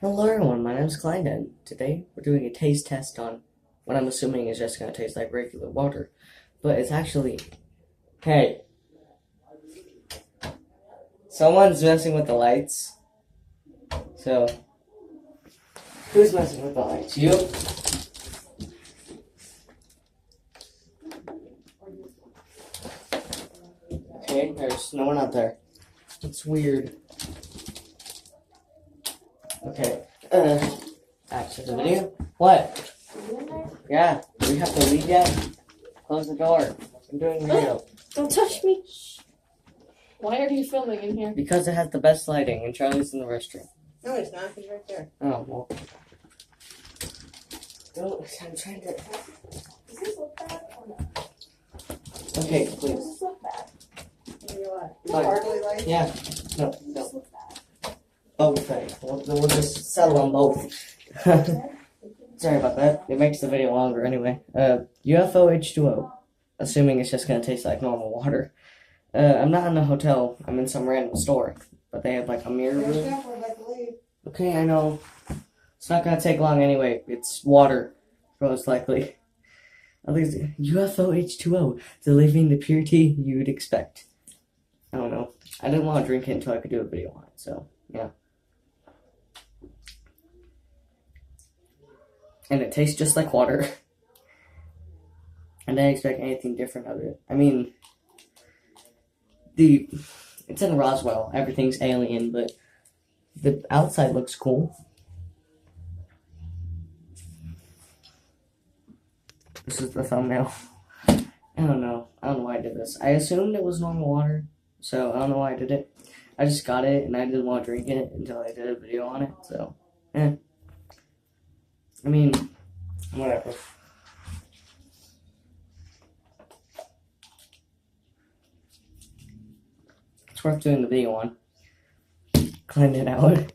Hello everyone, my name is Klein, and today we're doing a taste test on what I'm assuming is just going to taste like regular water. But it's actually... Hey! Someone's messing with the lights. So... Who's messing with the lights? You? Okay, there's no one out there. It's weird. Okay, back to the video. What? Yeah, we have to leave yet? Close the door. I'm doing the video. Don't touch me. Why are you filming in here? Because it has the best lighting, and Charlie's in the restroom. No, it's not. He's right there. Oh, well. Don't, I'm trying to... Does this look bad or not? Okay, Does please. this look bad? Fine. Sparkly light? Yeah. No, Does no. this look bad? Both things. We'll just settle on both. Sorry about that. It makes the video longer anyway. Ufo H20. Assuming it's just gonna taste like normal water. I'm not in a hotel. I'm in some random store. But they have like a mirror room. We're about to leave. Okay, I know. It's not gonna take long anyway. It's water, most likely. At least UFO H2O, delivering the purity you'd expect. I don't know. I didn't want to drink it until I could do a video on it, so yeah. And it tastes just like water. I didn't expect anything different of it. I mean, it's in Roswell. Everything's alien, but the outside looks cool. This is the thumbnail. I don't know. I don't know why I did this. I assumed it was normal water, so I don't know why I did it. I just got it, and I didn't want to drink it until I did a video on it, so, I mean, whatever. It's worth doing the video on. Clean it out.